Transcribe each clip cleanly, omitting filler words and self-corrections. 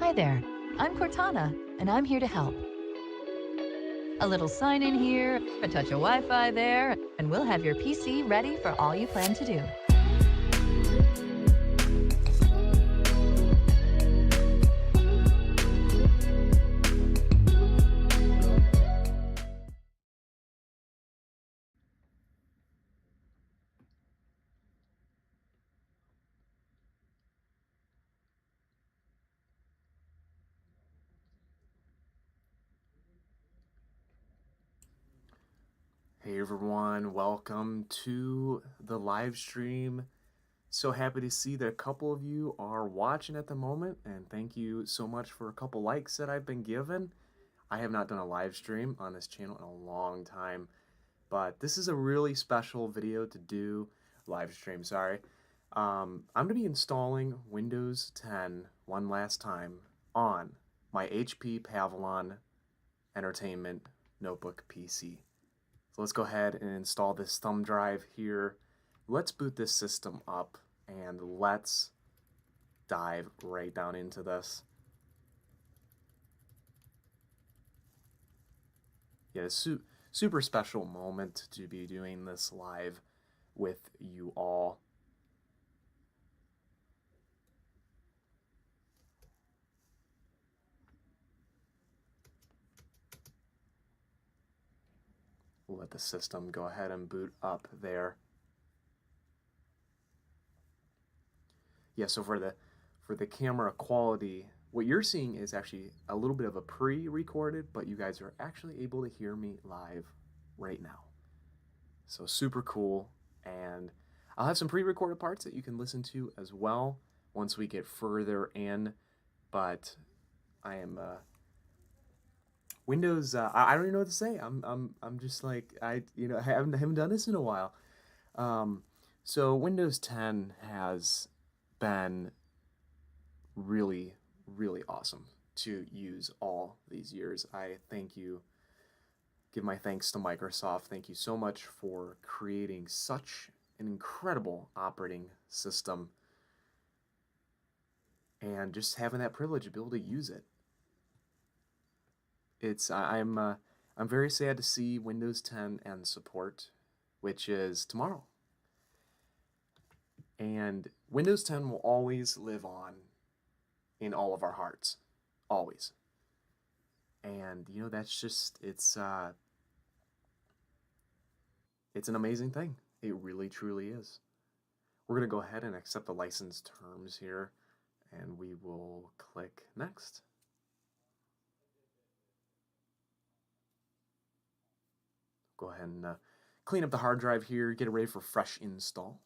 Hi there, I'm Cortana, and I'm here to help. A little sign in here, a touch of Wi-Fi there, and we'll have your PC ready for all you plan to do. Hey everyone, welcome to the live stream. So happy to see that a couple of you are watching at the moment, and thank you so much for a couple likes that I've been given. I have not done a live stream on this channel in a long time, but this is a really special video to do. Live stream, sorry. I'm going to be installing Windows 10 one last time on my HP Pavilion Entertainment Notebook PC. So let's go ahead and install this thumb drive here. Let's boot this system up and let's dive right down into this. Yeah, super special moment to be doing this live with you all. We'll let the system go ahead and boot up there. Yeah, so for the camera quality, what you're seeing is actually a little bit of a pre-recorded, but you guys are actually able to hear me live right now. So super cool, and I'll have some pre-recorded parts that you can listen to as well once we get further in, but I am Windows. I don't even know what to say. I'm just like I haven't done this in a while. So Windows 10 has been really awesome to use all these years. I give my thanks to Microsoft. Thank you so much for creating such an incredible operating system and just having that privilege to be able to use it. I'm very sad to see Windows 10 end support, which is tomorrow. And Windows 10 will always live on in all of our hearts, always. And that's just it's an amazing thing. It really truly is. We're gonna go ahead and accept the license terms here, and we will click next. Go ahead and clean up the hard drive here, get it ready for fresh install.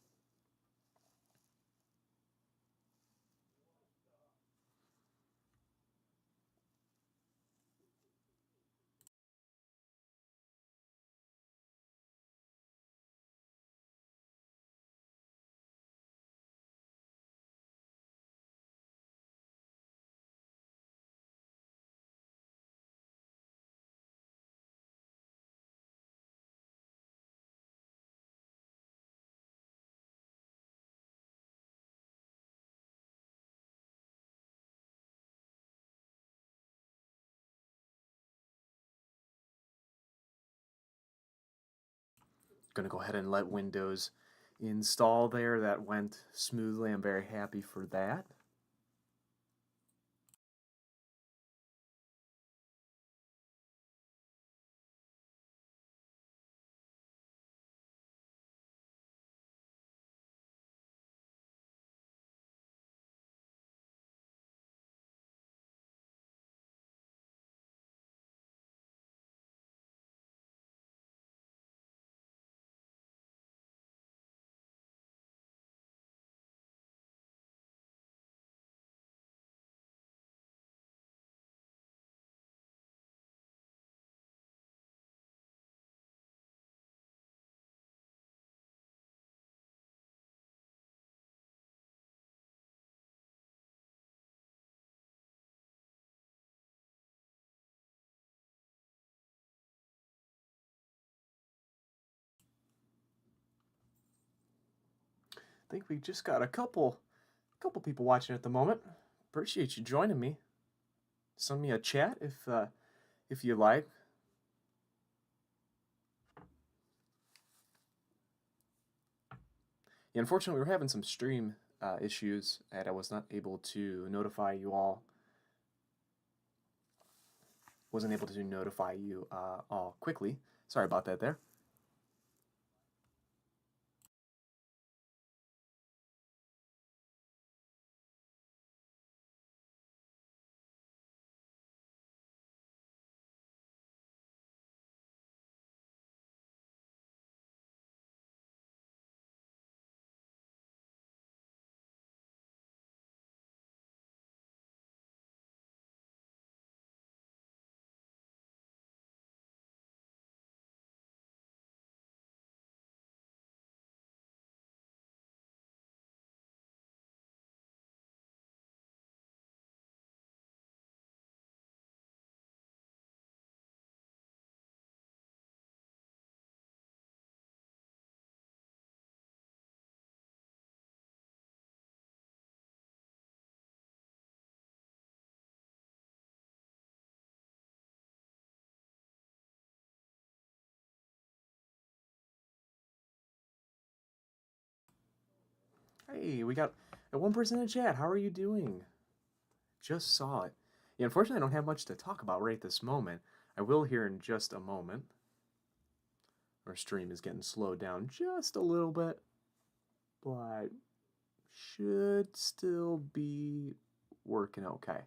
Gonna go ahead and let Windows install there. That went smoothly. I'm very happy for that. I think we just got a couple people watching at the moment. Appreciate you joining me. send me a chat if you like. Yeah, unfortunately, we were having some stream issues, and I was not able to notify you all. Wasn't able to notify you all quickly. Sorry about that there. Hey, we got one person in the chat. How are you doing? Just saw it. Yeah, unfortunately, I don't have much to talk about right this moment. I will here in just a moment. Our stream is getting slowed down just a little bit, but should still be working okay.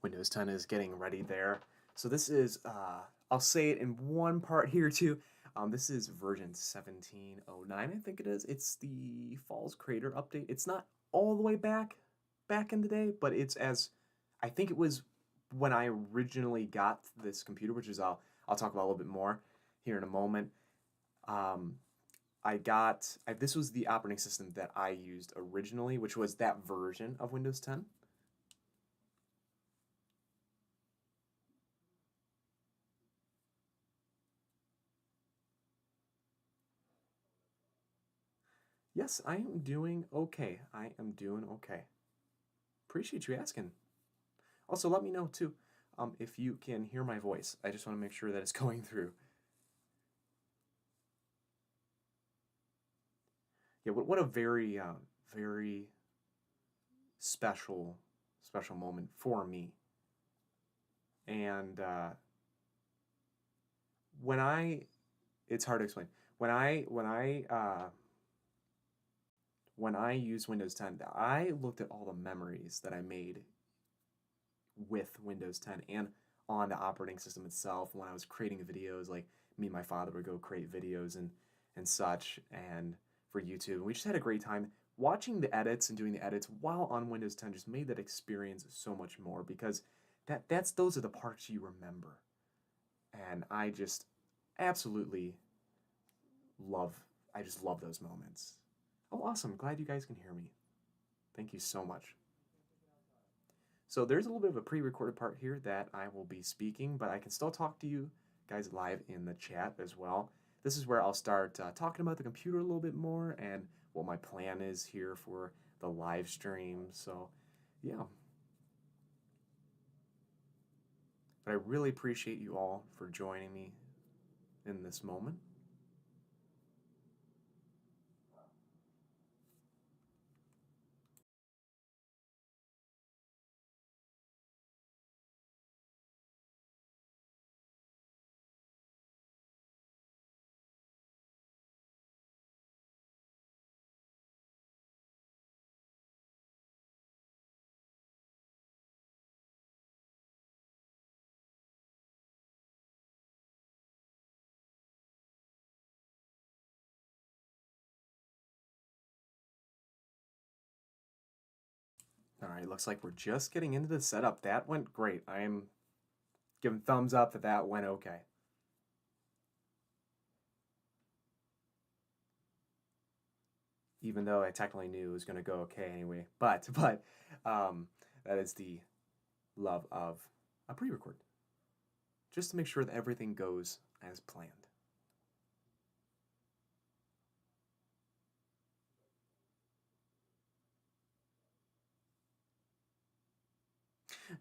Windows 10 is getting ready there. So this is, I'll say it in one part here too. This is version 1709, I think it is. It's the Falls Crater update. It's not all the way back in the day, but it's as, I think it was when I originally got this computer, which is I'll talk about a little bit more here in a moment. This was the operating system that I used originally, which was that version of Windows 10. Yes, I am doing okay. I am doing okay. Appreciate you asking. Also, let me know too if you can hear my voice. I just want to make sure that it's going through. Yeah, what a very special moment for me. And when I, it's hard to explain. When I used Windows 10, I looked at all the memories that I made with Windows 10 and on the operating system itself when I was creating videos. Like me and my father would go create videos and such, and for YouTube. We just had a great time watching the edits and doing the edits while on Windows 10. Just made that experience so much more because those are the parts you remember, and I just absolutely love. I just love those moments. Oh, awesome! Glad you guys can hear me. Thank you so much. So there's a little bit of a pre-recorded part here that I will be speaking, but I can still talk to you guys live in the chat as well. This is where I'll start talking about the computer a little bit more and what my plan is here for the live stream. So, yeah. But I really appreciate you all for joining me in this moment. All right, looks like we're just getting into the setup. That went great. I am giving thumbs up that that went okay. Even though I technically knew it was going to go okay anyway. But that is the love of a pre-record. Just to make sure that everything goes as planned.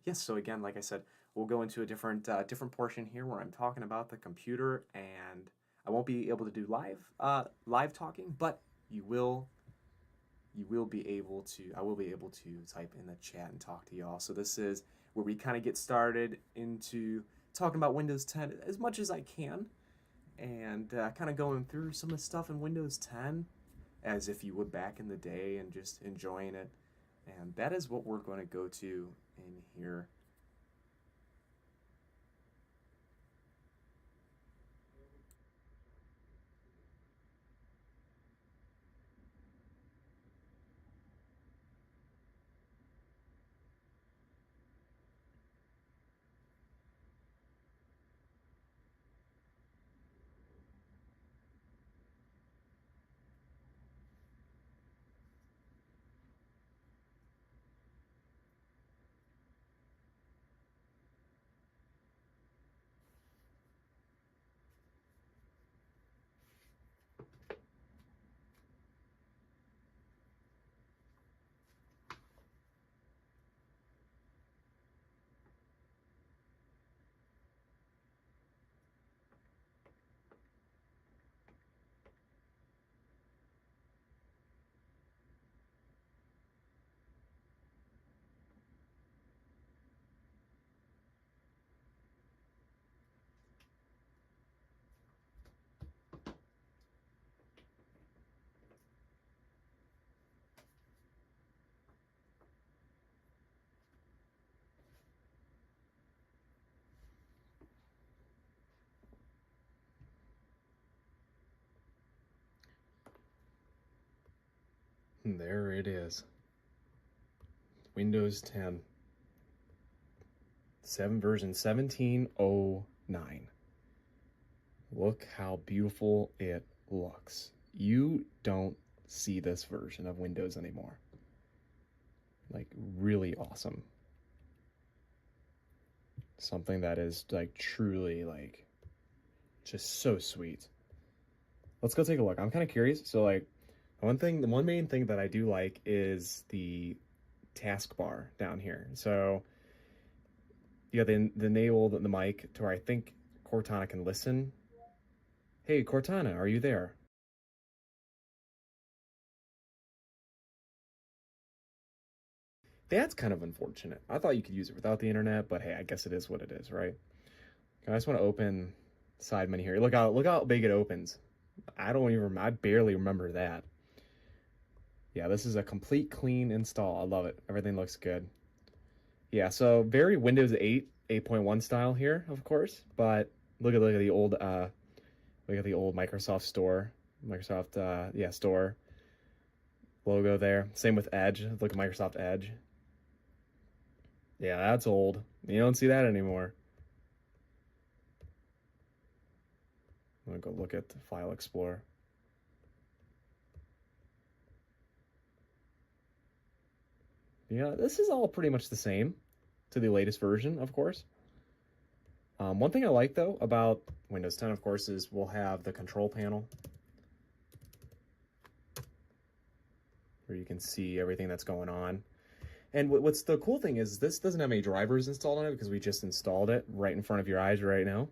Yes, so again, like I said, we'll go into a different portion here where I'm talking about the computer, and I won't be able to do live talking, but you will be able to I will be able to type in the chat and talk to y'all. So this is where we kind of get started into talking about Windows 10 as much as I can, and kind of going through some of the stuff in Windows 10 as if you would back in the day and just enjoying it. And that is what we're going to go to in here. There it is. Windows 10. Version 1709. Look how beautiful it looks. You don't see this version of Windows anymore. Like, really awesome. Something that is, like, truly, like, just so sweet. Let's go take a look. I'm kind of curious. So, like, the one main thing that I do like is the taskbar down here. So, you got the enable the mic to where I think Cortana can listen. Hey, Cortana, are you there? That's kind of unfortunate. I thought you could use it without the internet, but hey, I guess it is what it is, right? I just want to open side menu here. Look how big it opens. I barely remember that. Yeah, this is a complete clean install. I love it. Everything looks good. Yeah, so very Windows 8, 8.1 style here, of course, but look at the old Microsoft Store, store logo there. Same with Edge. Look at Microsoft Edge. Yeah, that's old. You don't see that anymore. I'm gonna go look at the File Explorer. Yeah, this is all pretty much the same to the latest version, of course. One thing I like, though, about Windows 10, of course, is we'll have the control panel where you can see everything that's going on. And what's the cool thing is this doesn't have any drivers installed on it because we just installed it right in front of your eyes right now.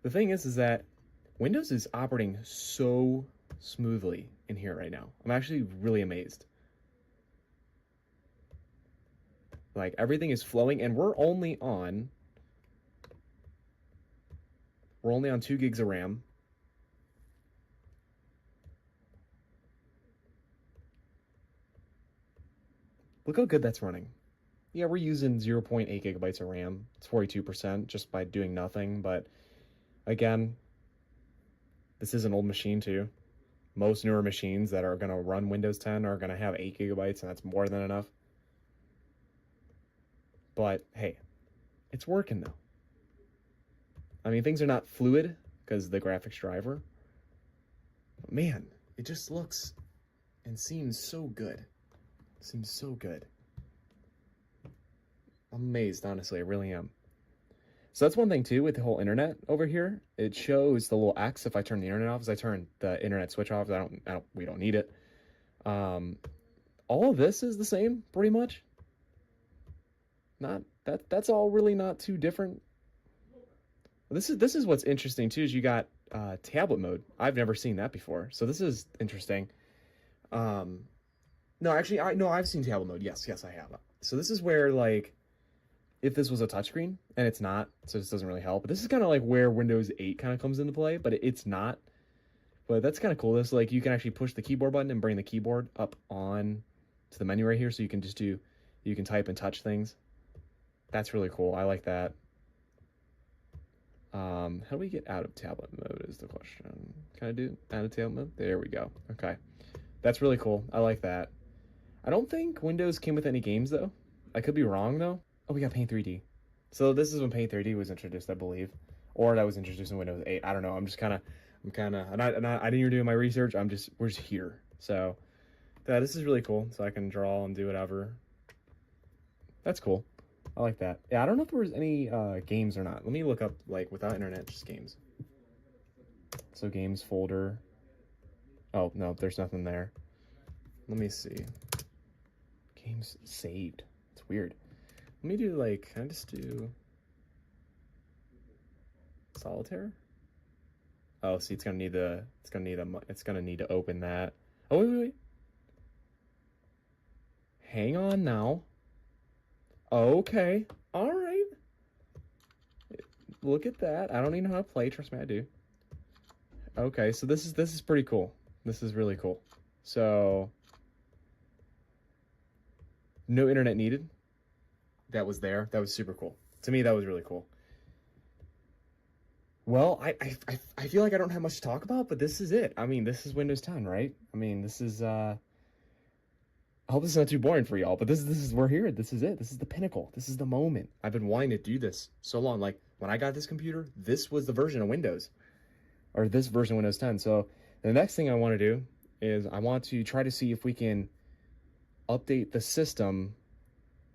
The thing is that Windows is operating so smoothly in here right now. I'm actually really amazed. Like, everything is flowing, and we're only on 2 gigs of RAM. Look how good that's running. Yeah, we're using 0.8 gigabytes of RAM. It's 42% just by doing nothing, but again, this is an old machine too. Most newer machines that are going to run Windows 10 are going to have 8 gigabytes, and that's more than enough. But hey, it's working though. I mean, things are not fluid because of the graphics driver. But man, it just looks and seems so good. Seems so good. I'm amazed, honestly. I really am. So that's one thing too with the whole internet over here. It shows the little X if I turn the internet off. As I turn the internet switch off, we don't need it. Um, all of this is the same, pretty much. Not that's all really not too different. This is what's interesting too. Is you got tablet mode. I've never seen that before, so this is interesting. Um, no, actually, I've seen tablet mode. Yes, I have. So this is where like if this was a touchscreen, and it's not, so this doesn't really help. But this is kind of like where Windows 8 kind of comes into play, but it's not. But that's kind of cool. This like you can actually push the keyboard button and bring the keyboard up on to the menu right here, so you can you can type and touch things. That's really cool. I like that. How do we get out of tablet mode is the question. Can I do out of tablet mode? There we go. Okay. That's really cool. I like that. I don't think Windows came with any games though. I could be wrong though. Oh, we got Paint 3D. So this is when Paint 3D was introduced, I believe, or that was introduced in Windows 8. I don't know. I didn't even do my research. We're just here. So, yeah, this is really cool. So I can draw and do whatever. That's cool. I like that. Yeah, I don't know if there was any games or not. Let me look up like without internet, just games. So games folder. Oh no, there's nothing there. Let me see. Games saved. It's weird. Let me do like, can I just do solitaire? Oh, see, it's gonna need to open that. Oh, wait. Hang on now. Okay. All right. Look at that. I don't even know how to play. Trust me, I do. Okay, so this is pretty cool. This is really cool. So, no internet needed. That was there. That was super cool. To me, that was really cool. Well, I feel like I don't have much to talk about, but this is it. I mean, this is Windows 10, right? I mean, this is I hope this is not too boring for y'all, but this is we're here. This is it. This is the pinnacle. This is the moment. I've been wanting to do this so long. Like when I got this computer, this was the version of Windows, or this version of Windows 10. So the next thing I want to do is I want to try to see if we can update the system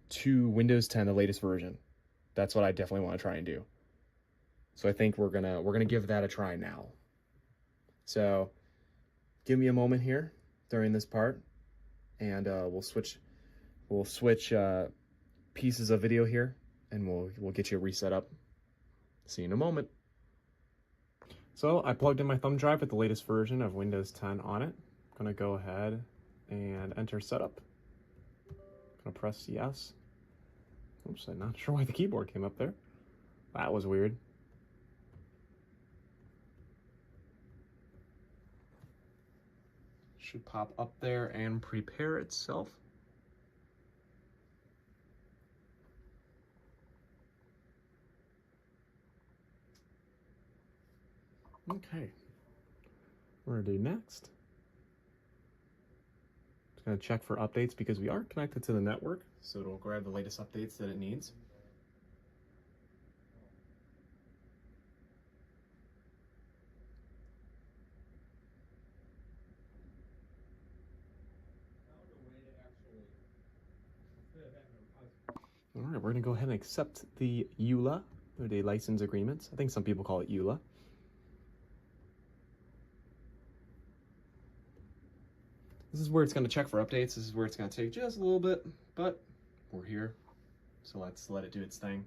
to Windows 10, the latest version. That's what I definitely want to try and do. So I think we're gonna give that a try now. So give me a moment here during this part, and we'll switch pieces of video here, and we'll get you reset up. See you in a moment. So I plugged in my thumb drive with the latest version of Windows 10 on it. I'm gonna go ahead and enter setup. Gonna press yes. Oops, I'm not sure why the keyboard came up there. That was weird. Should pop up there and prepare itself. Okay, we're gonna do next. Just gonna check for updates because we are connected to the network, so it'll grab the latest updates that it needs. All right, we're gonna go ahead and accept the EULA, or the license agreements. I think some people call it EULA. This is where it's gonna check for updates. This is where it's gonna take just a little bit, but we're here, so let's let it do its thing.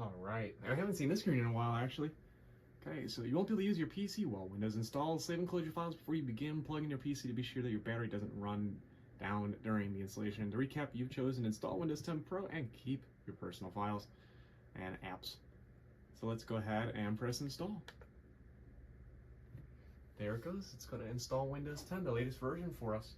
All right. I haven't seen this screen in a while, actually. Okay, so you won't be able to use your PC while Windows installs. Save and close your files before you begin plugging your PC to be sure that your battery doesn't run down during the installation. To recap, you've chosen install Windows 10 Pro and keep your personal files and apps. So let's go ahead and press install. There it goes. It's going to install Windows 10, the latest version for us.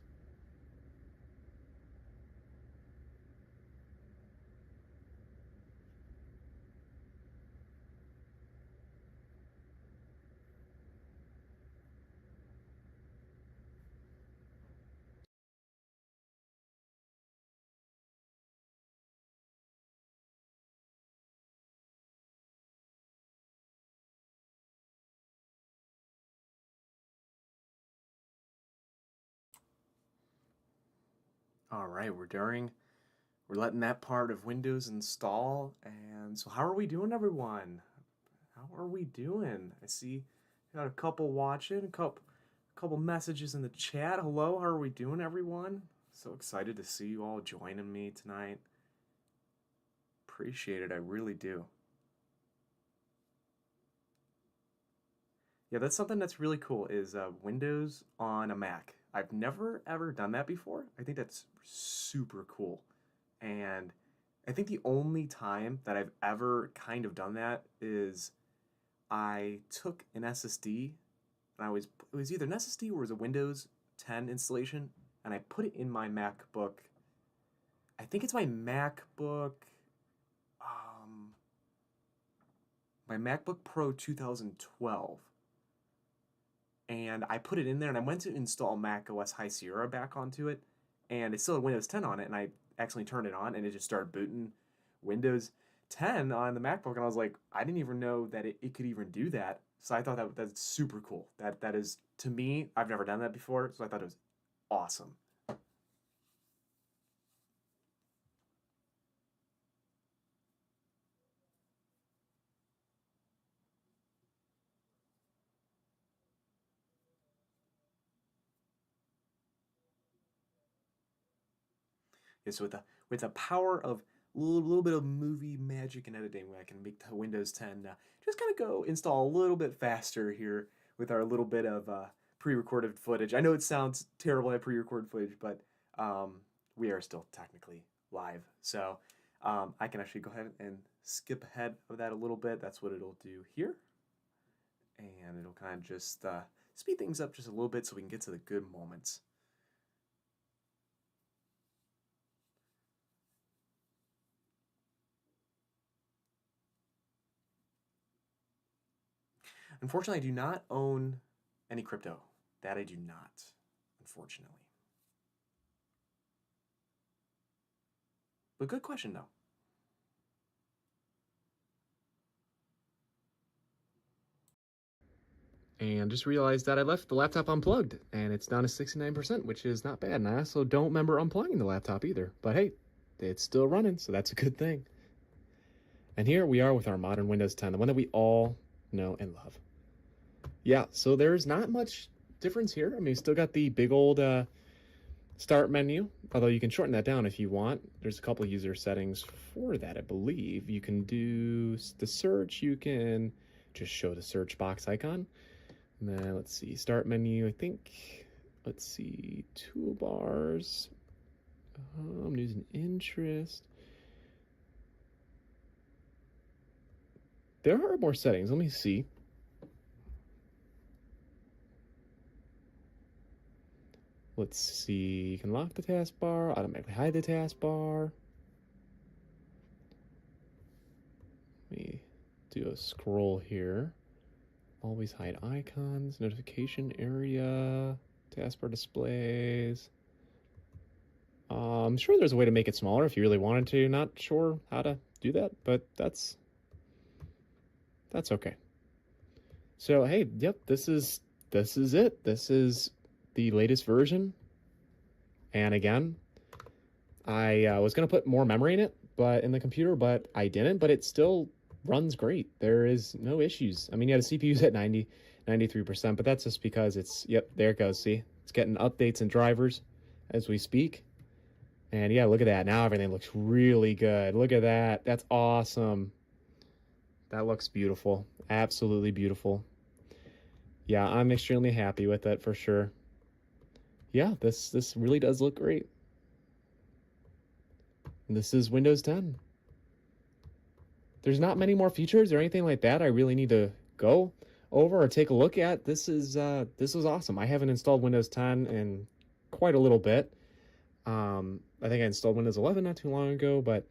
All right, we're letting that part of Windows install. And so how are we doing, everyone? How are we doing? I see got a couple watching, a couple messages in the chat. Hello, how are we doing, everyone? So excited to see you all joining me tonight. Appreciate it, I really do. Yeah, that's something that's really cool is Windows on a Mac. I've never ever done that before. I think that's super cool. And I think the only time that I've ever kind of done that is I took an SSD and it was either an SSD or it was a Windows 10 installation and I put it in my MacBook. I think it's um, my MacBook Pro 2012. And I put it in there and I went to install Mac OS High Sierra back onto it and it still had Windows 10 on it and I accidentally turned it on and it just started booting Windows 10 on the MacBook and I was like, I didn't even know that it could even do that. So I thought that's super cool. That is, to me, I've never done that before, so I thought it was awesome. Yeah, so with the power of a little bit of movie magic and editing, I can make the Windows 10 just kind of go install a little bit faster here with our little bit of pre-recorded footage. I know it sounds terrible at pre-recorded footage, but we are still technically live. So I can actually go ahead and skip ahead of that a little bit. That's what it'll do here. And it'll kind of just speed things up just a little bit so we can get to the good moments. Unfortunately, I do not own any crypto. That I do not, unfortunately. But good question, though. And just realized that I left the laptop unplugged, and it's down to 69%, which is not bad. And I also don't remember unplugging the laptop either. But hey, it's still running, so that's a good thing. And here we are with our modern Windows 10, the one that we all know and love. Yeah, so there's not much difference here. I mean, you still got the big old start menu, although you can shorten that down if you want. There's a couple user settings for that, I believe. You can do the search. You can just show the search box icon. And then let's see, start menu, I think, let's see, toolbars, news and interest. There are more settings, let me see. Let's see, you can lock the taskbar, automatically hide the taskbar. Let me do a scroll here. Always hide icons, notification area, taskbar displays. I'm sure there's a way to make it smaller if you really wanted to. Not sure how to do that, but that's okay. So hey, yep, this is it. This is the latest version. And again, I was gonna put more memory in it, but in the computer, but I didn't. But it still runs great. There is no issues. I mean, yeah, the CPU's at 93%, but that's just because it's, yep, there it goes. See, it's getting updates and drivers as we speak. And yeah, look at that. Now everything looks really good. Look at that. That's awesome. That looks beautiful. Absolutely beautiful. Yeah, I'm extremely happy with it for sure. Yeah, this really does look great. This is Windows 10. There's not many more features or anything like that I really need to go over or take a look at. This was awesome. I haven't installed Windows 10 in quite a little bit. I think I installed Windows 11 not too long ago, but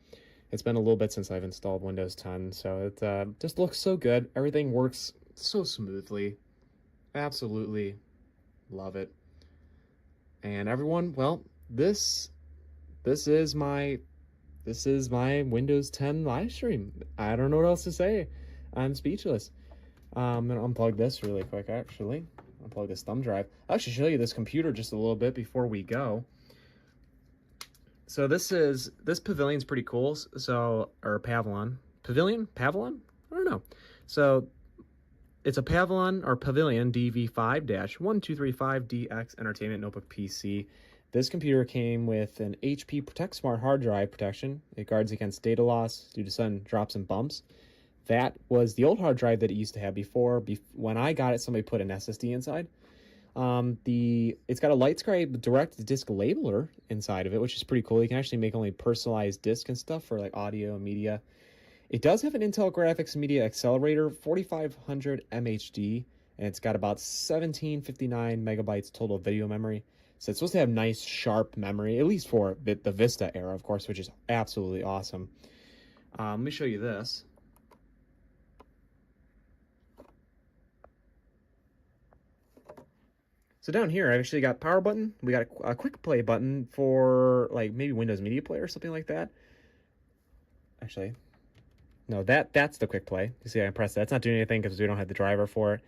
it's been a little bit since I've installed Windows 10, so it just looks so good. Everything works so smoothly. Absolutely love it. And everyone, well, this this is my this is my Windows 10 live stream. I don't know what else to say. I'm speechless. I'm gonna unplug this really quick, actually. Unplug this thumb drive. I'll actually show you this computer just a little bit before we go. So this pavilion's pretty cool. So, or Pavilion. Pavilion? Pavilion? I don't know. So it's a Pavilion or Pavilion DV5-1235DX Entertainment Notebook PC. This computer came with an HP Protect Smart hard drive protection. It guards against data loss due to sudden drops and bumps. That was the old hard drive that it used to have before. When I got it, somebody put an SSD inside. It's got a LightScribe direct disk labeler inside of it, which is pretty cool. You can actually make only personalized disc and stuff for like audio and media. It does have an Intel Graphics Media Accelerator 4500 MHD, and it's got about 1759 megabytes total video memory. So it's supposed to have nice, sharp memory, at least for the Vista era, of course, which is absolutely awesome. Let me show you this. So down here, I've actually got power button. We got a quick play button for like maybe Windows Media Player or something like that. Actually, no, that's the quick play. You see, I press that. It's not doing anything because we don't have the driver for it.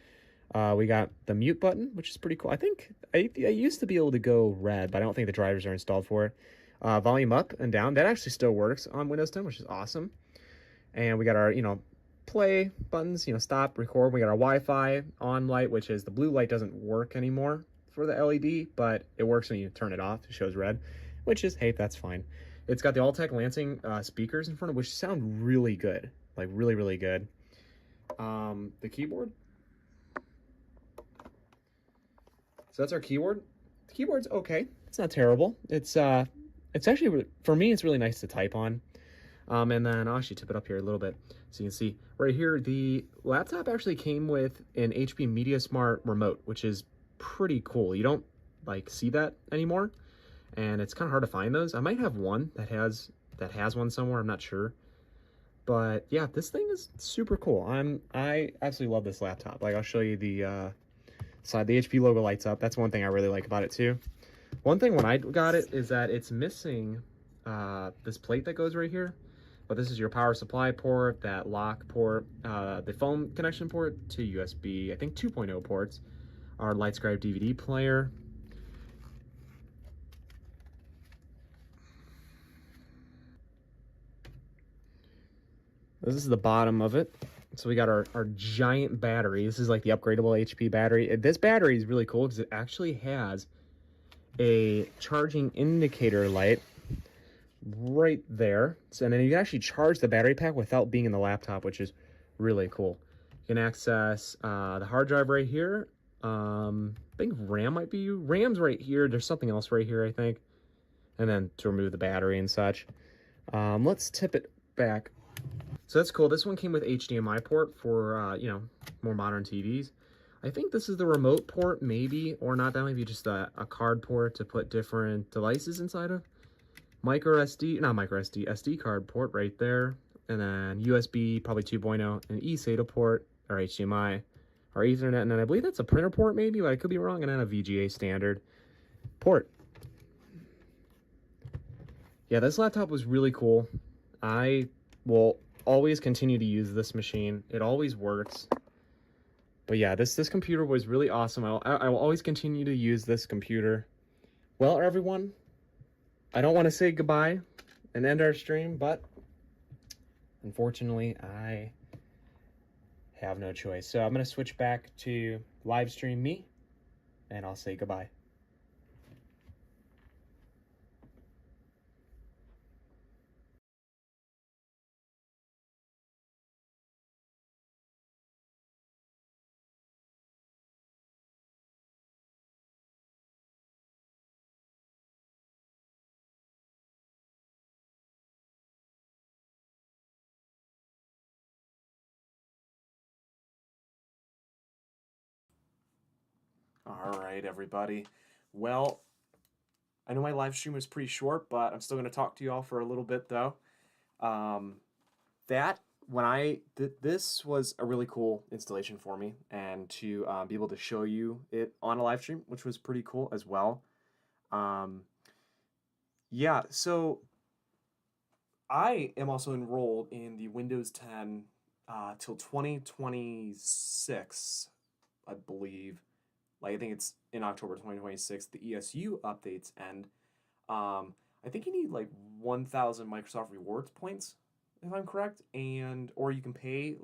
We got the mute button, which is pretty cool. I think I used to be able to go red, but I don't think the drivers are installed for it. Volume up and down. That actually still works on Windows 10, which is awesome. And we got our, play buttons, stop, record. We got our Wi-Fi on light, which is the blue light doesn't work anymore for the LED, but it works when you turn it off. It shows red, which is, hey, that's fine. It's got the Altec Lansing speakers in front of it, which sound really good, like really, really good. The keyboard. So that's our keyboard. The keyboard's okay. It's not terrible. It's actually, for me, it's really nice to type on. And then I'll actually tip it up here a little bit so you can see right here, the laptop actually came with an HP Media Smart remote, which is pretty cool. You don't like see that anymore, and it's kind of hard to find those. I might have one that has one somewhere. I'm not sure, but yeah, this thing is super cool. I absolutely love this laptop. Like, I'll show you the side. The HP logo lights up. That's one thing I really like about it too. One thing when I got it is that it's missing this plate that goes right here. But this is your power supply port, that lock port, the phone connection port to USB, I think 2.0 ports, our LightScribe DVD player. This is the bottom of it. So we got our giant battery. This is like the upgradable HP battery. This battery is really cool because it actually has a charging indicator light right there. So, and then you can actually charge the battery pack without being in the laptop, which is really cool. You can access the hard drive right here. I think RAM's right here. There's something else right here, I think. And then to remove the battery and such. Let's tip it back. So that's cool. This one came with HDMI port for, more modern TVs. I think this is the remote port, maybe, or not. That might be just a card port to put different devices inside of. SD card port right there, and then USB probably 2.0, an eSATA port, or HDMI, or Ethernet, and then I believe that's a printer port maybe, but I could be wrong, and then a VGA standard port. Yeah, this laptop was really cool. I will always continue to use this machine. It always works. But yeah, this computer was really awesome. I will always continue to use this computer. Well, everyone, I don't want to say goodbye and end our stream, but unfortunately, I have no choice. So I'm going to switch back to live stream me, and I'll say goodbye. All right, everybody. Well, I know my live stream was pretty short, but I'm still going to talk to you all for a little bit, though. Um, that when this was a really cool installation for me, and to be able to show you it on a live stream, which was pretty cool as well. Um, yeah, so I am also enrolled in the Windows 10 till 2026, I believe. Like I think it's in October 2026. The ESU updates end. I think you need like 1,000 Microsoft Rewards points, if I'm correct, and or you can pay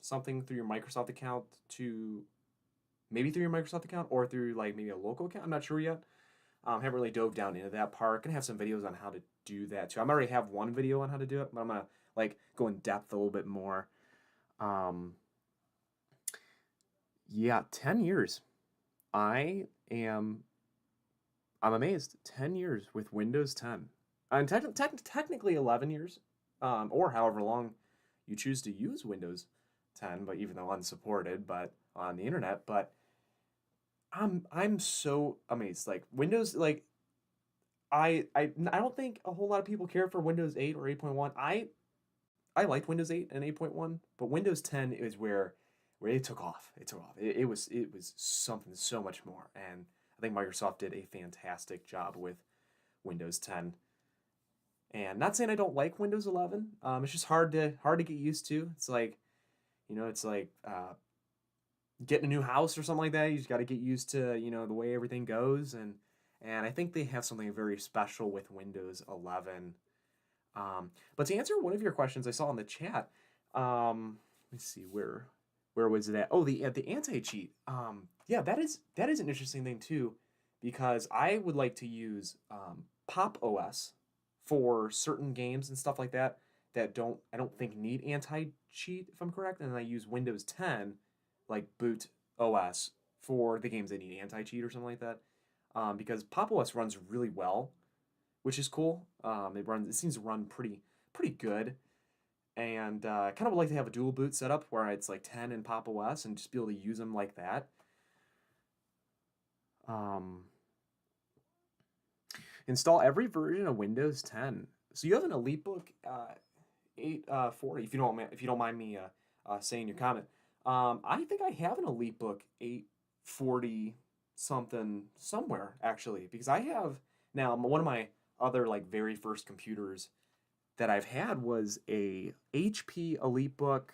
something through your Microsoft account to maybe through your Microsoft account or through like maybe a local account. I'm not sure yet. Haven't really dove down into that part. Gonna have some videos on how to do that too. I already have one video on how to do it, but I'm gonna like go in depth a little bit more. Um, yeah, 10 years. I am I'm amazed. 10 years with Windows 10. And technically 11 years, or however long you choose to use Windows 10, but even though unsupported, but on the internet. But I'm so amazed. Like Windows, like I don't think a whole lot of people care for Windows 8 or 8.1. I liked Windows 8 and 8.1, but Windows 10 is where it took off. It took off. It was something so much more, and I think Microsoft did a fantastic job with Windows 10. And not saying I don't like Windows 11. It's just hard to get used to. It's like it's like getting a new house or something like that. You just got to get used to the way everything goes, and I think they have something very special with Windows 11. But to answer one of your questions I saw in the chat, let me see where was it at? Oh, the anti cheat. Yeah, that is an interesting thing too, because I would like to use Pop OS for certain games and stuff like that I don't think need anti cheat if I'm correct, and then I use Windows 10 like boot OS for the games that need anti cheat or something like that, because Pop OS runs really well, which is cool. It seems to run pretty good, and kind of would like to have a dual boot setup where it's like 10 and Pop OS and just be able to use them like that. Um, Install every version of Windows 10. So you have an EliteBook 840. If you don't mind me saying your comment, I think I have an EliteBook 840 something somewhere actually, because I have now one of my other like very first computers that I've had was a HP EliteBook.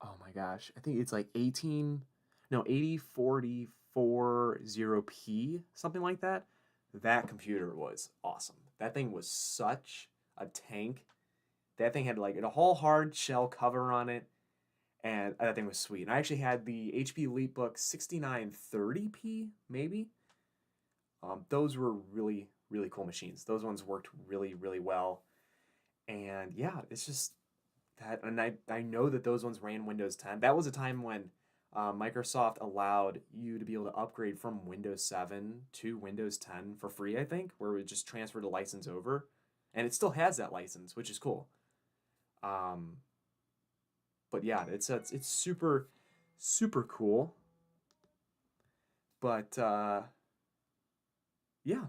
Oh my gosh, I think it's like 8040p, something like that. That computer was awesome. That thing was such a tank. That thing had like a whole hard shell cover on it, and that thing was sweet. And I actually had the HP EliteBook 6930p, maybe. Those were really cool machines. Those ones worked really well. And yeah, it's just that, and I know that those ones ran Windows 10. That was a time when Microsoft allowed you to be able to upgrade from Windows 7 to Windows 10 for free, I think, where we just transferred the license over. And it still has that license, which is cool. But yeah, it's super cool. But yeah.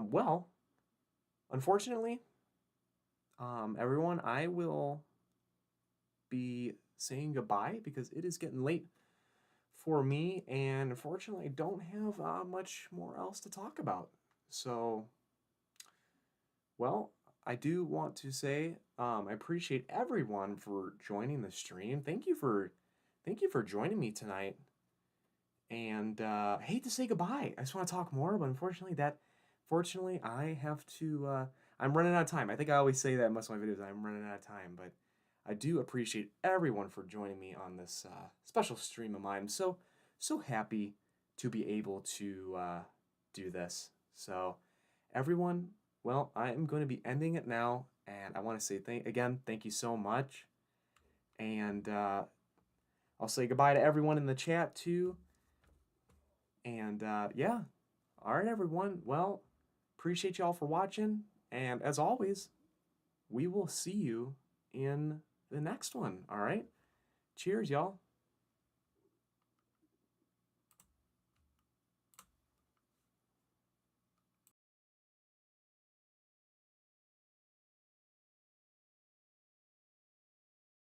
Well, unfortunately, everyone, I will be saying goodbye because it is getting late for me, and unfortunately, I don't have much more else to talk about. So, well, I do want to say I appreciate everyone for joining the stream. Thank you for joining me tonight. And I hate to say goodbye. I just want to talk more, but fortunately, I have to. I'm running out of time. I think I always say that in most of my videos. I'm running out of time, but I do appreciate everyone for joining me on this special stream of mine. I'm so happy to be able to do this. So, everyone, well, I am going to be ending it now, and I want to say thank you so much, and I'll say goodbye to everyone in the chat too. And yeah, all right, everyone. Well, appreciate y'all for watching, and as always, we will see you in the next one. All right. Cheers, y'all.